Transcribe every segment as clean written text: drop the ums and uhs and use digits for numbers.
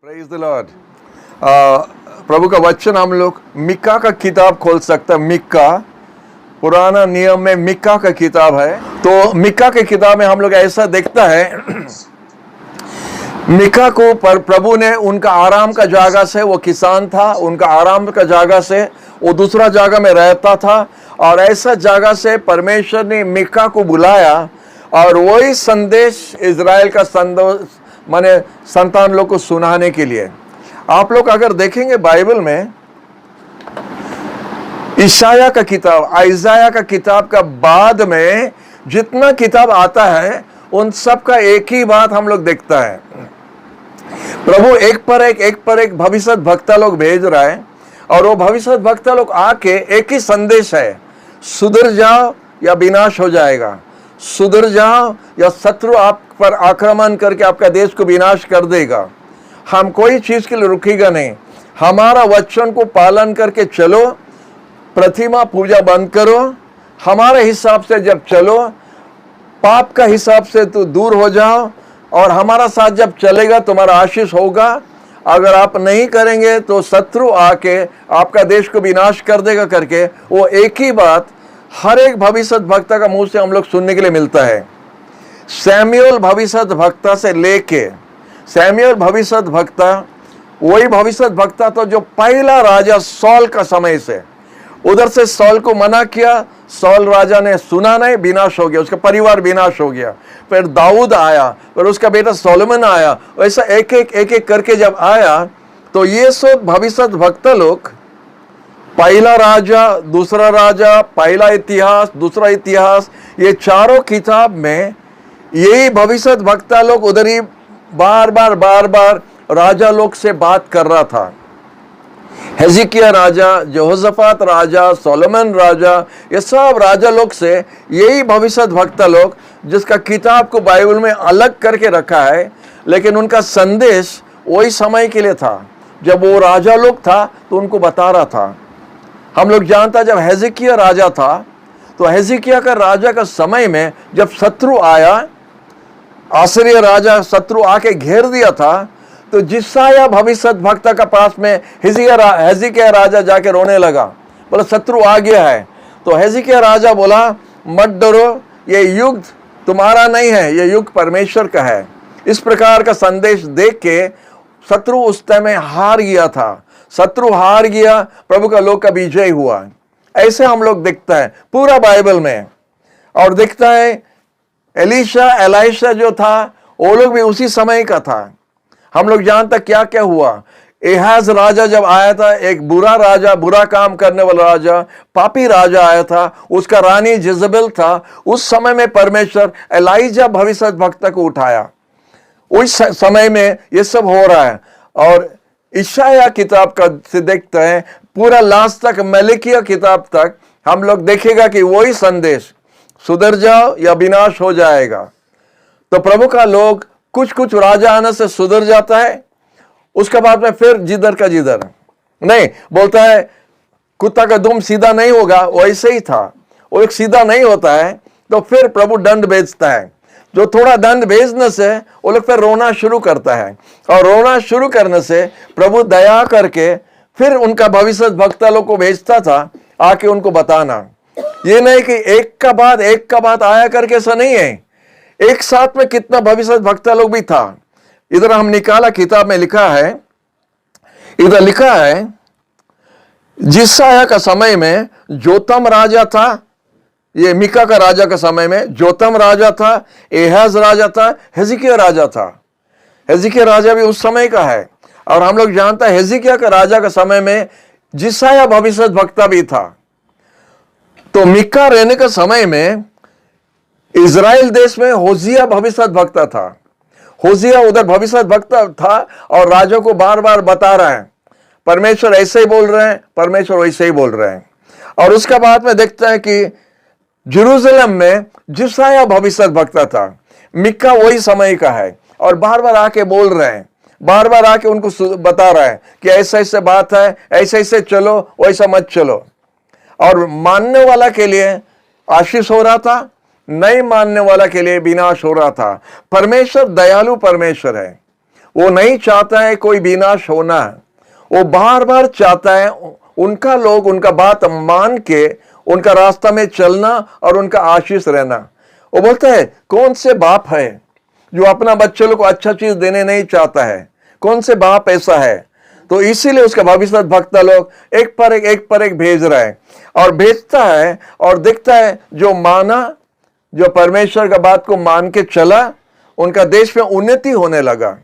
Praise the Lord. प्रभु का वचन हम लोग मिक्का का किताब खोल सकते हैं। मिक्का पुराना नियम में मिक्का का किताब है। तो मिक्का के किताब में हम लोग ऐसा देखता है मिक्का को पर प्रभु ने उनका आराम का जगह से, वो किसान था, उनका आराम का जगह से वो दूसरा जगह में रहता था और ऐसा जगह से परमेश्वर ने मिक्का को बुलाया और वही संदेश इज़राइल का संदेश माने संतान लोग को सुनाने के लिए। आप लोग अगर देखेंगे बाइबल में ईशाया का किताब, आइजाया का किताब का बाद में जितना किताब आता है उन सब का एक ही बात हम लोग देखता है। प्रभु एक पर एक भविष्य वक्ता लोग भेज रहा है और वो भविष्य वक्ता लोग आके एक ही संदेश है, सुधर जाओ या विनाश हो जाएगा, सुधर जाओ या शत्रु आप पर आक्रमण करके आपका देश को विनाश कर देगा। हम कोई चीज के लिए रुकेगा नहीं, हमारा वचन को पालन करके चलो, प्रतिमा पूजा बंद करो, हमारे हिसाब से जब चलो, पाप का हिसाब से तो दूर हो जाओ और हमारा साथ जब चलेगा तुम्हारा आशीष होगा। अगर आप नहीं करेंगे तो शत्रु आके आपका देश को विनाश कर देगा करके वो एक ही बात हर एक भविष्य वक्ता का मुंह से हम लोग सुनने के लिए मिलता है। सैमुएल भविष्य वक्ता से लेके सैमुएल भविष्य वक्ता वही भविष्य वक्ता तो जो पहला राजा सौल का समय से, उधर से सौल को मना किया, सौल राजा ने सुना नहीं, विनाश हो गया, उसका परिवार विनाश हो गया। फिर दाऊद आया, फिर उसका बेटा सोलोमन आया, वैसा एक एक करके जब आया तो ये सब भविष्य वक्ता लोग पहला राजा, दूसरा राजा, पहला इतिहास, दूसरा इतिहास, ये चारों किताब में यही भविष्य वक्ता लोग उधर ही बार बार राजा लोग से बात कर रहा था। हेजिकिया राजा, यहोशापात राजा, सोलोमन राजा, ये सब राजा लोग से यही भविष्य वक्ता लोग जिसका किताब को बाइबल में अलग करके रखा है, लेकिन उनका संदेश वही समय के लिए था। जब वो राजा लोग था तो उनको बता रहा था। हम लोग जानता जब हेजिकिया राजा था तो हेजिकिया का राजा का समय में जब शत्रु आया, आसीरिया राजा शत्रु आके घेर दिया था, तो जिसाया भविष्य वक्ता का पास में हेजिकिया राजा जाके रोने लगा, बोला शत्रु आ गया है। तो हेजिकिया राजा बोला मत डरो, ये युग तुम्हारा नहीं है, ये युग परमेश्वर का है। इस प्रकार का संदेश देख के शत्रु उस टाइम में हार गया था, शत्रु हार गया, प्रभु का लोग का विजय हुआ। ऐसे हम लोग देखता है पूरा बाइबल में। और देखता है एलीशा जो था वो लोग भी उसी समय का था। हम लोग जानता क्या क्या हुआ। एहाज राजा जब आया था, एक बुरा राजा, बुरा काम करने वाला राजा, पापी राजा आया था, उसका रानी जेजबेल था। उस समय में परमेश्वर एलाइजा भविष्य वक्ता को उठाया। उस समय में ये सब हो रहा है। और ईशाया किताब का से देखते हैं पूरा लास्ट तक, मलेकिया किताब तक हम लोग देखेगा कि वही संदेश, सुधर जाओ या विनाश हो जाएगा। तो प्रभु का लोग कुछ राजा आने से सुधर जाता है, उसके बाद में फिर जिधर का जिधर नहीं, बोलता है कुत्ता का दुम सीधा नहीं होगा, वैसे ही था, वो एक सीधा नहीं होता है। तो फिर प्रभु दंड भेजता है। जो थोड़ा दंड भेजने से वो लोग फिर रोना शुरू करता है, और रोना शुरू करने से प्रभु दया करके फिर उनका भविष्य वक्ता लोग को भेजता था आके उनको बताना। ये नहीं कि एक का बाद आया करके, ऐसा नहीं है। एक साथ में कितना भविष्य वक्ता लोग भी था। इधर हम निकाला किताब में लिखा है, इधर लिखा है जिसाया का समय में जोतम राजा था, ये मिका का राजा का समय में जोतम राजा था, एहाज राजा था, हेजिकिया राजा था। हेजिकिया राजा भी उस समय का है। और हम लोग जानता है हेजिकिया का राजा का समय में जिसाया भविष्य वक्ता भी था। तो मिका रहने के समय में इज़राइल देश में होजिया भविष्य वक्ता था। होजिया उधर भविष्य वक्ता था और राजा को बार बार बता रहा है परमेश्वर ऐसे ही बोल रहे हैं, परमेश्वर वैसे ही बोल रहे हैं। और उसके बाद में देखता है कि जेरूशलेम में जिसाया भविष्य वक्ता था। मिका वही समय का है और बार बार आके बोल रहे हैं, बार बार आके उनको बता रहा है कि ऐसे ऐसे बात है, ऐसे ऐसे चलो, वैसा मत चलो। और मानने वाला के लिए आशीष हो रहा था, नहीं मानने वाला के लिए विनाश हो रहा था। परमेश्वर दयालु परमेश्वर है, वो नहीं चाहता है कोई विनाश होना, वो बार बार चाहता है उनका लोग उनका बात मान के उनका रास्ता में चलना और उनका आशीष रहना। वो बोलता है कौन से बाप है जो अपना बच्चों को अच्छा चीज देने नहीं चाहता है, कौन से बाप ऐसा है। तो इसीलिए उसका भविष्य भक्ता लोग एक पर एक भेज रहा है और भेजता है और देखता है जो माना, जो परमेश्वर का बात को मान के चला, उनका देश में उन्नति होने लगा।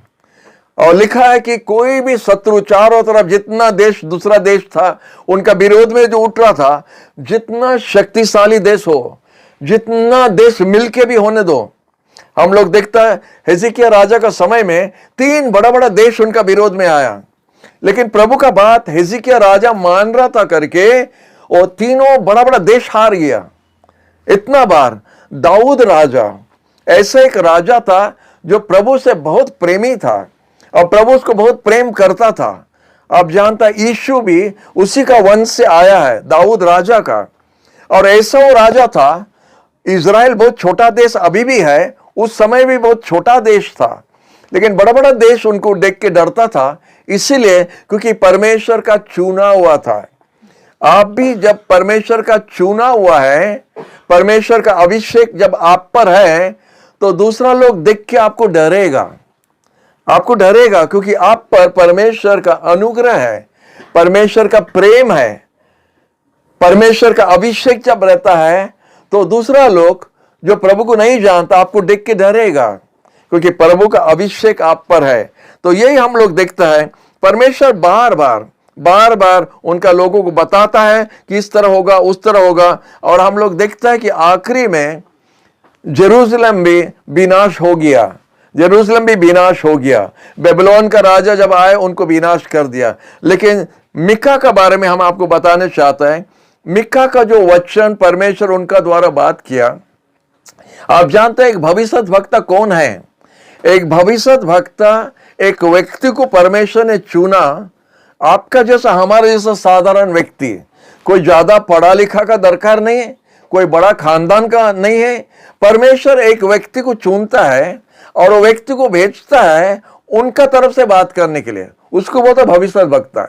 और लिखा है कि कोई भी शत्रु चारों तरफ जितना देश दूसरा देश था उनका विरोध में जो उठ रहा था, जितना शक्तिशाली देश हो, जितना देश मिलके भी होने दो, हम लोग देखता है हिजकिय्याह राजा का समय में 3 बड़ा बड़ा देश उनका विरोध में आया, लेकिन प्रभु का बात हिजकिय्याह राजा मान रहा था करके वो तीनों बड़ा बड़ा देश हार गया। इतना बार दाऊद राजा ऐसा एक राजा था जो प्रभु से बहुत प्रेमी था और प्रभु उसको बहुत प्रेम करता था। आप जानता है यीशु भी उसी का वंश से आया है, दाऊद राजा का। और ऐसा वो राजा था, इज़राइल बहुत छोटा देश अभी भी है, उस समय भी बहुत छोटा देश था, लेकिन बड़ा बड़ा देश उनको देख के डरता था, इसीलिए क्योंकि परमेश्वर का चुना हुआ था। आप भी जब परमेश्वर का चुना हुआ है, परमेश्वर का अभिषेक जब आप पर है, तो दूसरा लोग देख के आपको डरेगा, आपको डरेगा, क्योंकि आप पर परमेश्वर का अनुग्रह है, परमेश्वर का प्रेम है, परमेश्वर का अभिषेक जब रहता है तो दूसरा लोग जो प्रभु को नहीं जानता आपको देख के डरेगा, क्योंकि प्रभु का अभिषेक आप पर है। तो यही हम लोग देखता है, परमेश्वर बार बार उनका लोगों को बताता है कि इस तरह होगा, उस तरह होगा, और हम लोग देखता है कि आखिरी में जेरूशलेम भी विनाश हो गया, जेरूशलेम भी विनाश हो गया। बेबीलोन का राजा जब आए उनको विनाश कर दिया। लेकिन मिका का बारे में हम आपको बताने चाहते हैं, मिका का जो वचन परमेश्वर उनका द्वारा बात किया। आप जानते हैं एक भविष्य वक्ता कौन है? एक भविष्य वक्ता एक व्यक्ति को परमेश्वर ने चुना, आपका जैसा हमारे जैसा साधारण व्यक्ति, कोई ज्यादा पढ़ा लिखा का दरकार नहीं है, कोई बड़ा खानदान का नहीं है। परमेश्वर एक व्यक्ति को चुनता है और वो व्यक्ति को भेजता है उनका तरफ से बात करने के लिए, उसको बोलता है भविष्य वक्ता।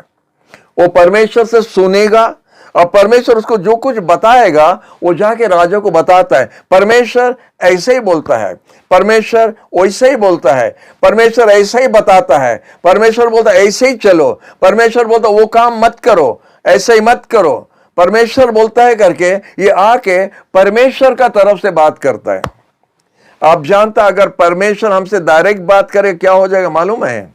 वो परमेश्वर से सुनेगा और परमेश्वर उसको जो कुछ बताएगा वो जाके राजा को बताता है। परमेश्वर ऐसे ही बोलता है, परमेश्वर वैसे ही बोलता है, परमेश्वर ऐसे ही बताता है, परमेश्वर बोलता है ऐसे ही चलो, परमेश्वर बोलता वो काम मत करो, ऐसे ही मत करो, परमेश्वर बोलता है करके ये आके परमेश्वर का तरफ से बात करता है। आप जानता अगर परमेश्वर हमसे डायरेक्ट बात करे क्या हो जाएगा मालूम है?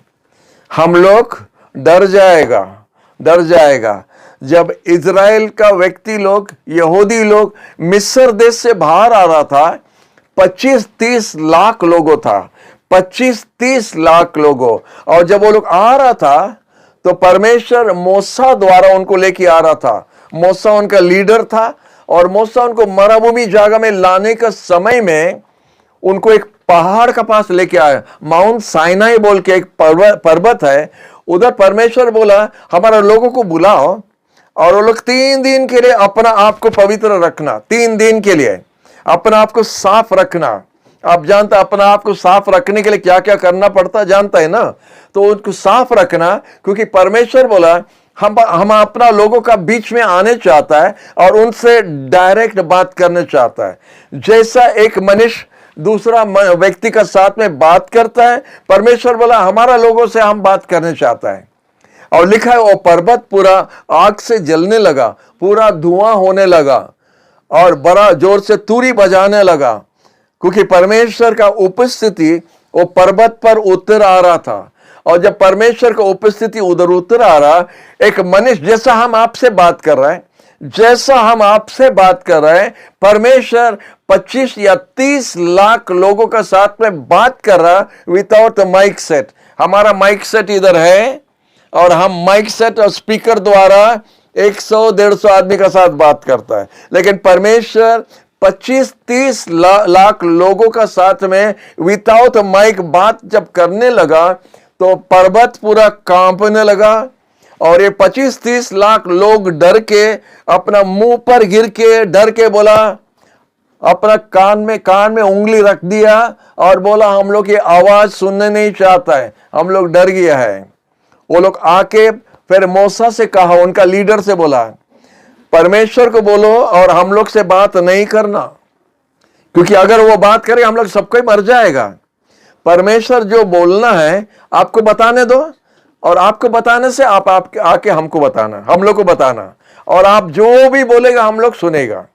हम लोग डर जाएगा। जब इज़राइल का व्यक्ति लोग, यहूदी लोग मिस्र देश से बाहर आ रहा था, 25-30 लाख लोगों था, 25-30 लाख लोगों। और जब वो लोग आ रहा था तो परमेश्वर मूसा द्वारा उनको लेके आ रहा था। मूसा उनका लीडर था और मूसा उनको मरुभूमि जगह में लाने का समय में उनको एक पहाड़ का पास लेके आया, माउंट साइनाई बोल के एक पर्वत है। उधर परमेश्वर बोला हमारे लोगों को बुलाओ और वो लोग 3 दिन के लिए अपना आप को पवित्र रखना, 3 दिन के लिए अपना आप को साफ रखना। आप जानते अपना आप को साफ रखने के लिए क्या क्या करना पड़ता जानता है ना? तो उनको साफ रखना, क्योंकि परमेश्वर बोला हम अपना लोगों का बीच में आने चाहता है और उनसे डायरेक्ट बात करना चाहता है। जैसा एक मनुष्य दूसरा व्यक्ति का साथ में बात करता है, परमेश्वर बोला हमारा लोगों से हम बात करना चाहता है। और लिखा है वो पर्वत पूरा आग से जलने लगा, पूरा धुआं होने लगा और बड़ा जोर से तुरी बजाने लगा, क्योंकि परमेश्वर का उपस्थिति वो पर्वत पर उतर आ रहा था। और जब परमेश्वर का उपस्थिति उधर उतर आ रहा, एक मनुष्य जैसा हम आपसे बात कर रहे हैं, जैसा हम आपसे बात कर रहे हैं, परमेश्वर 25 या 30 लाख लोगों का साथ में बात कर रहा विदाउट माइक सेट। हमारा माइक सेट इधर है और हम माइक सेट और स्पीकर द्वारा 100-150 आदमी का साथ बात करता है, लेकिन परमेश्वर 25-30 लाख लोगों का साथ में विदाउट माइक बात जब करने लगा तो पर्वत पूरा कांपने लगा और ये 25-30 लाख लोग डर के अपना मुंह पर गिर के डर के बोला अपना कान में उंगली रख दिया और बोला हम लोग ये आवाज सुनने नहीं चाहता है, हम लोग डर गया है। वो लोग आके फिर मूसा से कहा, उनका लीडर से बोला परमेश्वर को बोलो और हम लोग से बात नहीं करना, क्योंकि अगर वो बात करे हम लोग सबको मर जाएगा। परमेश्वर जो बोलना है आपको बताने दो, और आपको बताने से आप आके हमको बताना, हम लोग को बताना, और आप जो भी बोलेगा हम लोग सुनेगा,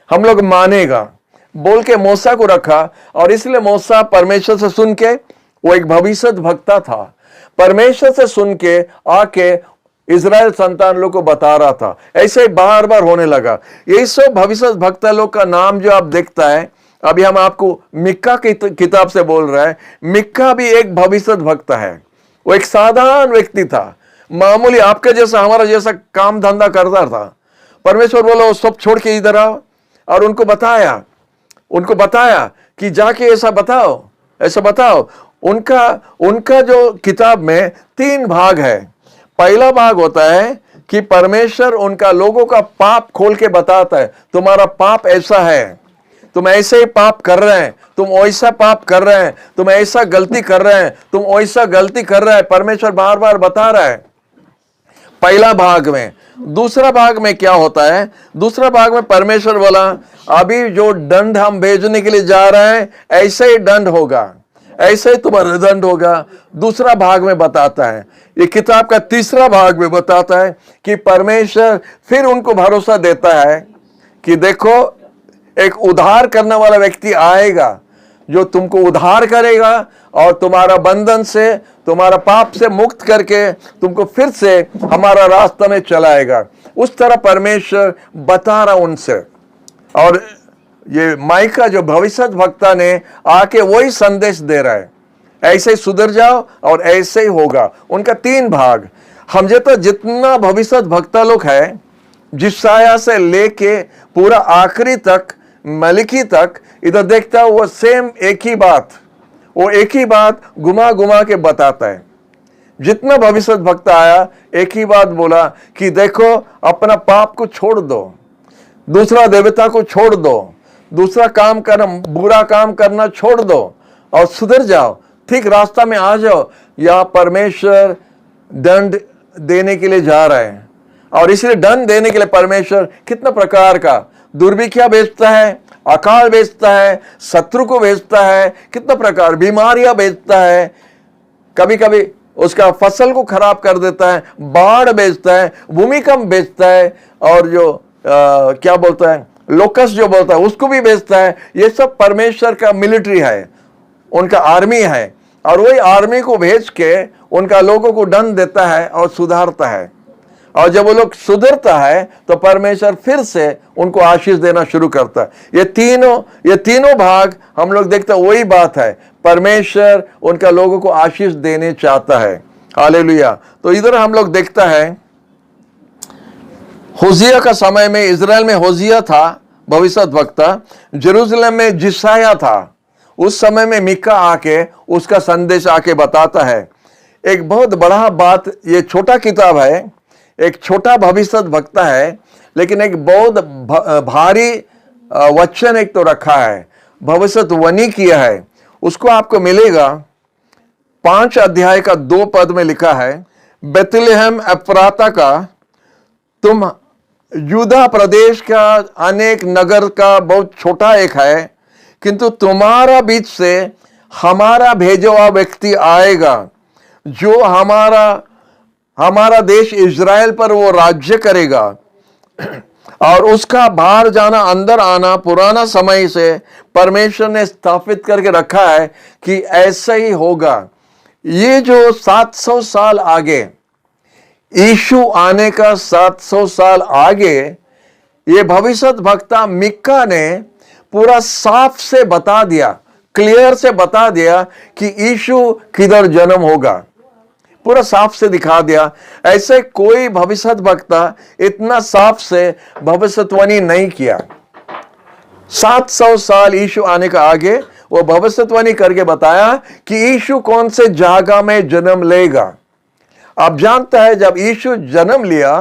हम लोग मानेगा बोल के मूसा को रखा। और इसलिए मूसा परमेश्वर से सुन के, वो एक भविष्य वक्ता था, परमेश्वर से सुन के आके इजराइल संतान लोग को बता रहा था। ऐसे बार बार होने लगा। यही सब भविष्य वक्ता लोग का नाम जो आप देखता है, अभी हम आपको मिक्का की किताब से बोल रहे हैं। मिक्का भी एक भविष्य वक्ता है। वो एक साधारण व्यक्ति था, मामूली आपके जैसा हमारा जैसा काम धंधा करता था। परमेश्वर बोला सब छोड़ के इधर आओ, और उनको बताया कि जाके ऐसा बताओ। उनका जो किताब में 3 भाग है। पहला भाग होता है कि परमेश्वर उनका लोगों का पाप खोल के बताता है, तुम्हारा पाप ऐसा है, तुम ऐसे ही पाप कर रहे हैं, तुम वैसा पाप कर रहे हैं, तुम ऐसा गलती कर रहे हैं, तुम वैसा गलती कर रहे हैं। परमेश्वर बार बार बता रहा है पहला भाग में। दूसरा भाग में क्या होता है? दूसरा भाग में परमेश्वर बोला अभी जो दंड हम भेजने के लिए जा रहे हैं ऐसे ही दंड होगा, ऐसे ही तुम्हारा दंड होगा। दूसरा भाग में बताता है। ये किताब का तीसरा भाग में बताता है कि परमेश्वर फिर उनको भरोसा देता है कि देखो एक उद्धार करने वाला व्यक्ति आएगा जो तुमको उद्धार करेगा और तुम्हारा बंधन से, तुम्हारा पाप से मुक्त करके तुमको फिर से हमारा रास्ता में चलाएगा। उस तरह परमेश्वर बता रहा उनसे। और ये माइका जो भविष्य वक्ता ने आके वही संदेश दे रहा है, ऐसे ही सुधर जाओ और ऐसे ही होगा। उनका 3 भाग। हम तो जितना भविष्य वक्ता लोग है, जिसाया से लेके पूरा आखिरी तक, मलिकी तक, इधर देखता है वो सेम एक ही बात घुमा घुमा के बताता है। जितना भविष्य वक्ता आया एक ही बात बोला कि देखो अपना पाप को छोड़ दो, दूसरा देवता को छोड़ दो, दूसरा काम करना, बुरा काम करना छोड़ दो और सुधर जाओ, ठीक रास्ता में आ जाओ, या परमेश्वर दंड देने के लिए जा रहे हैं। और इसलिए दंड देने के लिए परमेश्वर कितना प्रकार का दुर्भिक्षा भेजता है, अकाल भेजता है, शत्रु को भेजता है, कितना प्रकार बीमारियां भेजता है, कभी कभी उसका फसल को खराब कर देता है, बाढ़ भेजता है, भूमिकंप भेजता है, और जो क्या बोलता है लोकस जो बोलता है उसको भी भेजता है। ये सब परमेश्वर का मिलिट्री है, उनका आर्मी है, और वही आर्मी को भेज के उनका लोगों को दंड देता है और सुधारता है। और जब वो लोग सुधरता है तो परमेश्वर फिर से उनको आशीष देना शुरू करता है। ये तीनों भाग हम लोग देखते हैं वही बात है, परमेश्वर उनका लोगों को आशीष देने चाहता है। हालेलुया। तो इधर हम लोग देखता है होशिया का समय में इजराइल में होशिया था भविष्य वक्ता, जेरूशलेम में जिसाया था। उस समय में मिका आके उसका संदेश आके बताता है। एक बहुत बड़ा बात, ये छोटा किताब है, एक छोटा भविष्य वक्ता है, लेकिन एक बहुत भारी वचन एक तो रखा है, भविष्यवाणी किया है। उसको आपको मिलेगा 5 अध्याय का 2 पद में लिखा है, बेतलेहम एफ्राता का, तुम यूदा प्रदेश का अनेक नगर का बहुत छोटा एक है, किंतु तुम्हारा बीच से हमारा भेजा हुआ व्यक्ति आएगा जो हमारा देश इजराइल पर वो राज्य करेगा। और उसका बाहर जाना अंदर आना पुराना समय से परमेश्वर ने स्थापित करके रखा है कि ऐसा ही होगा। ये जो 700 साल आगे, यीशु आने का 700 साल आगे, ये भविष्य वक्ता मिक्का ने पूरा साफ से बता दिया, क्लियर से बता दिया कि यीशु किधर जन्म होगा, पूरा साफ से दिखा दिया। ऐसे कोई भविष्य वक्ता इतना साफ से भविष्यवाणी नहीं किया। 700 साल यीशु आने का आगे वो भविष्यवाणी करके बताया कि यीशु कौन से जगह में जन्म लेगा। आप जानता है जब यीशु जन्म लिया,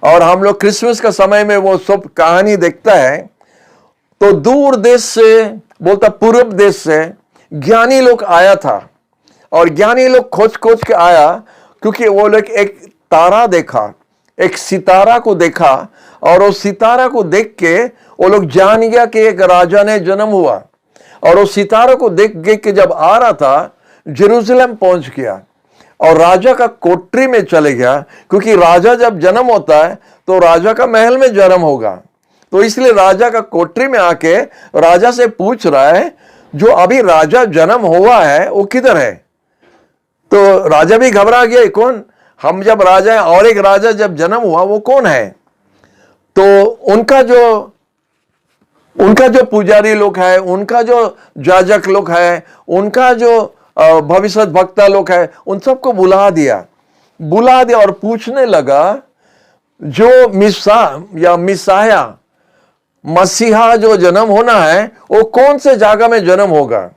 और हम लोग क्रिसमस का समय में वो सब कहानी देखता है, तो दूर देश से, बोलता पूर्व देश से ज्ञानी लोग आया था, और ज्ञानी लोग खोज खोज के आया, क्योंकि वो लोग एक तारा देखा, एक सितारा को देखा, और उस सितारा को देख के वो लोग जान गया कि एक राजा ने जन्म हुआ। और उस सितारा को देख के जब आ रहा था, जेरूशलेम पहुंच गया और राजा का कोठरी में चले गया, क्योंकि राजा जब जन्म होता है तो राजा का महल में जन्म होगा। तो इसलिए राजा का कोठरी में आके राजा से पूछ रहा है, जो अभी राजा जन्म हुआ है वो किधर है? तो राजा भी घबरा गया, कौन? हम जब राजा है और एक राजा जब जन्म हुआ, वो कौन है? तो उनका जो पुजारी लोग है, उनका जो जाजक लोग है, उनका जो भविष्य वक्ता लोग है, उन सबको बुला दिया और पूछने लगा, जो मिसाया मसीहा जो जन्म होना है वो कौन से जगह में जन्म होगा?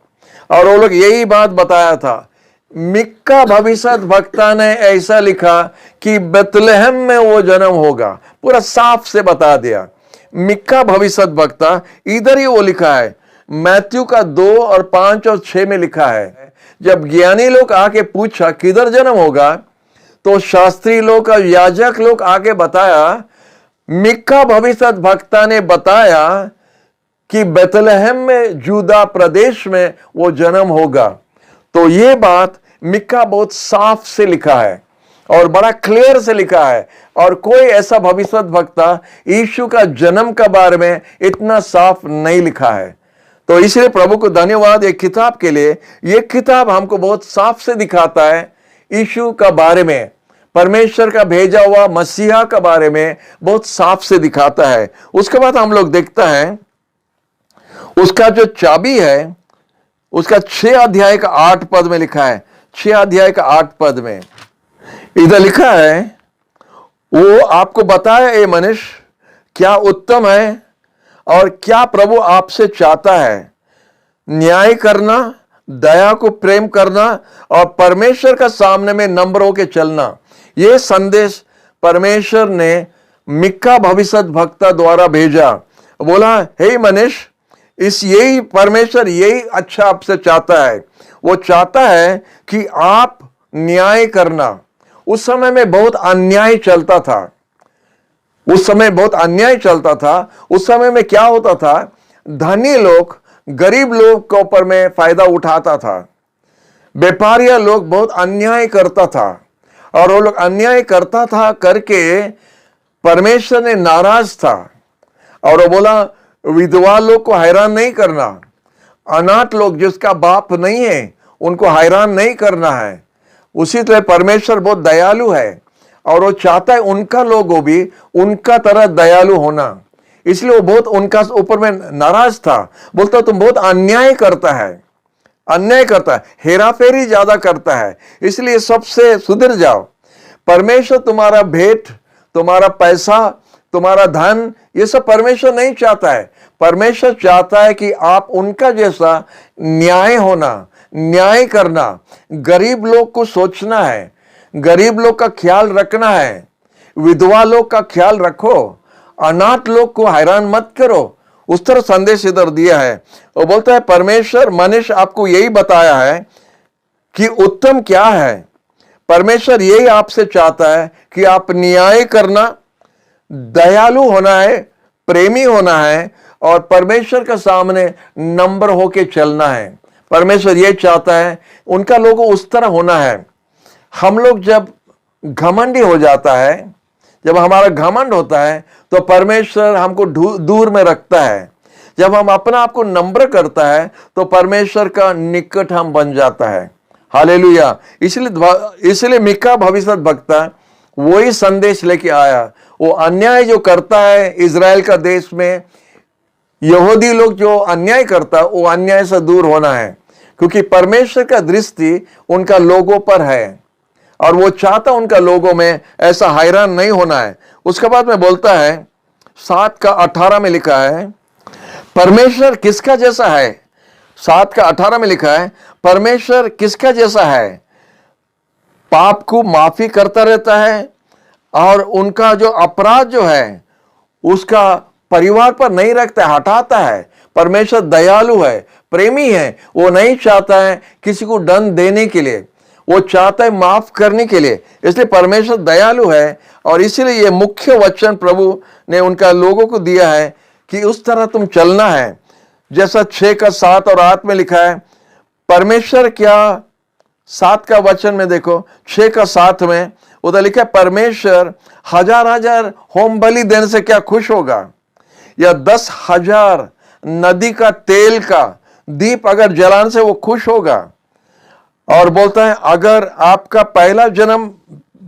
और वो लोग यही बात बताया था। मिक्का भविष्य वक्ता ने ऐसा लिखा कि बेतलेहम में वो जन्म होगा, पूरा साफ से बता दिया। मिक्का भविष्य वक्ता इधर ही वो लिखा है, मैथ्यू का 2 और 5 और 6 में लिखा है। जब ज्ञानी लोग आके पूछा किधर जन्म होगा, तो शास्त्री लोग और याजक लोग आके बताया, मिक्का भविष्य वक्ता ने बताया कि बेतलेहम में जूदा प्रदेश में वो जन्म होगा। तो ये बात मिक्का बहुत साफ से लिखा है और बड़ा क्लियर से लिखा है, और कोई ऐसा भविष्य वक्ता यीशु का जन्म के बारे में इतना साफ नहीं लिखा है। तो इसलिए प्रभु को धन्यवाद एक किताब के लिए। ये किताब हमको बहुत साफ से दिखाता है यीशु का बारे में, परमेश्वर का भेजा हुआ मसीहा का बारे में बहुत साफ से दिखाता है। उसके बाद हम लोग देखता है उसका जो चाबी है, उसका 6 अध्याय का 8 पद में लिखा है। 6 अध्याय का 8 पद में इधर लिखा है, वो आपको बताया ए मनुष्य क्या उत्तम है और क्या प्रभु आपसे चाहता है, न्याय करना, दया को प्रेम करना और परमेश्वर का सामने में नम्र होकर चलना। यह संदेश परमेश्वर ने मिक्का भविष्य वक्ता द्वारा भेजा। बोला, हे मनुष्य, यही परमेश्वर यही अच्छा आपसे चाहता है। वो चाहता है कि आप न्याय करना। उस समय में बहुत अन्याय चलता था। उस समय में क्या होता था, धनी लोग गरीब लोग के ऊपर में फायदा उठाता था। व्यापारिया लोग बहुत अन्याय करता था, और वो लोग अन्याय करता था करके परमेश्वर ने नाराज था। और वो बोला, विधवा लोग को हैरान नहीं करना, अनाथ लोग जिसका बाप नहीं है उनको हैरान नहीं करना है। उसी तरह परमेश्वर बहुत दयालु है, और वो चाहता है उनका लोगों भी उनका तरह दयालु होना। इसलिए वो बहुत उनका ऊपर में नाराज था। बोलता तुम बहुत अन्याय करता है, हेरा फेरी ज्यादा करता है, इसलिए सबसे सुधर जाओ। परमेश्वर तुम्हारा भेंट, तुम्हारा पैसा, तुम्हारा धन, ये सब परमेश्वर नहीं चाहता है। परमेश्वर चाहता है कि आप उनका जैसा न्याय होना, न्याय करना, गरीब लोग को सोचना है, गरीब लोग का ख्याल रखना है, विधवा लोग का ख्याल रखो, अनाथ लोग को हैरान मत करो। उस तरह संदेश इधर दिया है। वो बोलता है परमेश्वर मनुष्य आपको यही बताया है कि उत्तम क्या है। परमेश्वर यही आपसे चाहता है कि आप न्याय करना, दयालु होना है, प्रेमी होना है, और परमेश्वर के सामने नम्र होके चलना है। परमेश्वर ये चाहता है, उनका लोगों उस तरह होना है। हम लोग जब घमंडी हो जाता है, जब हमारा घमंड होता है, तो परमेश्वर हमको दूर में रखता है। जब हम अपना आप को नम्र करता है, तो परमेश्वर का निकट हम बन जाता है। हालेलुया। इसलिए मिक्का भविष्य वक्ता वही संदेश लेके आया। वो अन्याय जो करता है इजराइल का देश में, यहूदी लोग जो अन्याय करता है, वो अन्याय से दूर होना है, क्योंकि परमेश्वर का दृष्टि उनका लोगों पर है, और वो चाहता उनका लोगों में ऐसा हैरान नहीं होना है। उसके बाद में बोलता है 7 का 18 में लिखा है, परमेश्वर किसका जैसा है। 7 का 18 में लिखा है, परमेश्वर किसका जैसा है, पाप को माफी करता रहता है, और उनका जो अपराध जो है उसका परिवार पर नहीं रखता है, हटाता है। परमेश्वर दयालु है, प्रेमी है, वो नहीं चाहता है किसी को दंड देने के लिए, वो चाहता है माफ करने के लिए। इसलिए परमेश्वर दयालु है और इसीलिए ये मुख्य वचन प्रभु ने उनका लोगों को दिया है कि उस तरह तुम चलना है। जैसा 6 का 7 और 8 में लिखा है, परमेश्वर क्या 7 का वचन में देखो, 6 का 7 में उधर लिखा है, परमेश्वर 1000 होम बलि देने से क्या खुश होगा, या 10,000 नदी का तेल का दीप अगर जलाने से वो खुश होगा। और बोलता है, अगर आपका पहला जन्म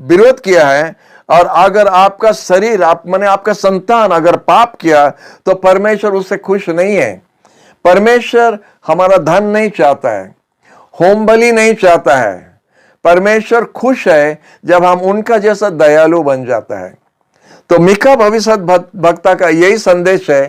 विरोध किया है और अगर आपका शरीर माने आपका संतान अगर पाप किया तो परमेश्वर उससे खुश नहीं है। परमेश्वर हमारा धन नहीं चाहता है, होम बलि नहीं चाहता है। परमेश्वर खुश है जब हम उनका जैसा दयालु बन जाता है। तो मीका भविष्यद्वक्ता का यही संदेश है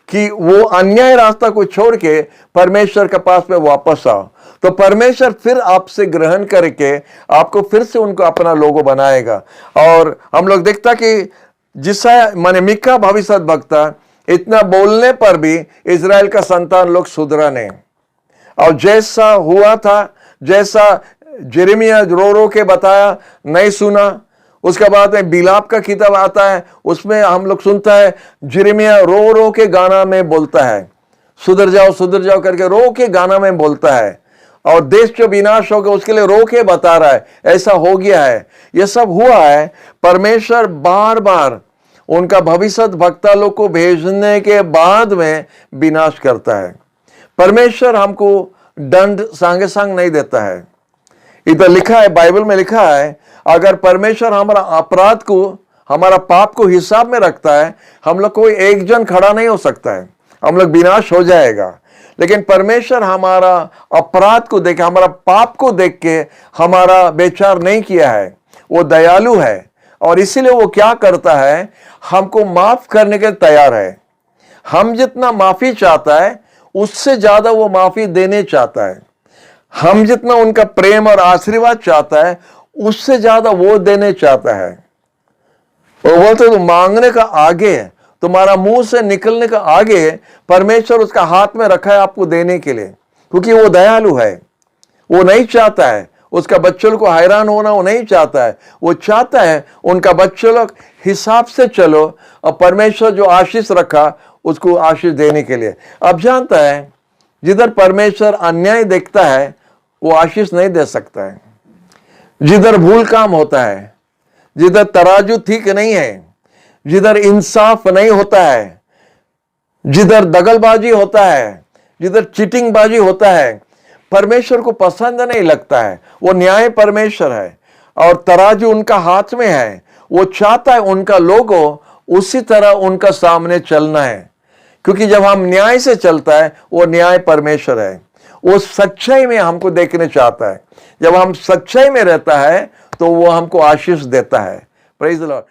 कि वो अन्याय रास्ता को छोड़ के परमेश्वर के पास में वापस आओ, तो परमेश्वर फिर आपसे ग्रहण करके आपको फिर से उनको अपना लोगो बनाएगा। और हम लोग देखता कि जिसा माने मीका भविष्यद्वक्ता इतना बोलने पर भी इजराइल का संतान लोग सुधरा नहीं। और जैसा हुआ था, जैसा यिर्मयाह रो रो के बताया, नहीं सुना। उसके बाद में बिलाप का किताब आता है, उसमें हम लोग सुनता है यिर्मयाह रो रो के गाना में बोलता है, सुधर जाओ करके रो के गाना में बोलता है। और देश जो विनाश होगा उसके लिए रो के बता रहा है, ऐसा हो गया है, ये सब हुआ है। परमेश्वर बार बार उनका भविष्यद्वक्ता लोग को भेजने के बाद में विनाश करता है। परमेश्वर हमको दंड सांगे सांग नहीं देता है। इधर लिखा है, बाइबल में लिखा है, अगर परमेश्वर हमारा अपराध को, हमारा पाप को हिसाब में रखता है, हम लोग कोई एक जन खड़ा नहीं हो सकता है, हम लोग विनाश हो जाएगा। लेकिन परमेश्वर हमारा अपराध को देख, हमारा पाप को देख के हमारा विचार नहीं किया है। वो दयालु है और इसीलिए वो क्या करता है, हमको माफ करने के तैयार है। हम जितना माफी चाहता है उससे ज्यादा वो माफी देने चाहता है। हम जितना उनका प्रेम और आशीर्वाद चाहता है उससे ज्यादा वो देने चाहता है। वो बोलते तो मांगने का आगे, तुम्हारा मुंह से निकलने का आगे परमेश्वर उसका हाथ में रखा है आपको देने के लिए, क्योंकि वो दयालु है। वो नहीं चाहता है उसका बच्चों को हैरान होना, वो नहीं चाहता है। वो चाहता है उनका बच्चों लोग हिसाब से चलो और परमेश्वर जो आशीष रखा उसको आशीष देने के लिए। अब जानता है जिधर परमेश्वर अन्याय देखता है वो आशीष नहीं दे सकता है। जिधर भूल काम होता है, जिधर तराजू ठीक नहीं है, जिधर इंसाफ नहीं होता है, जिधर दगलबाजी होता है, जिधर चीटिंगबाजी होता है, परमेश्वर को पसंद नहीं लगता है। वो न्याय परमेश्वर है और तराजू उनका हाथ में है। वो चाहता है उनका लोगो उसी तरह उनका सामने चलना है, क्योंकि जब हम न्याय से चलता है वो न्याय परमेश्वर है। वो सच्चाई में हमको देखने चाहता है। जब हम सच्चाई में रहता है तो वो हमको आशीष देता है। Praise the Lord.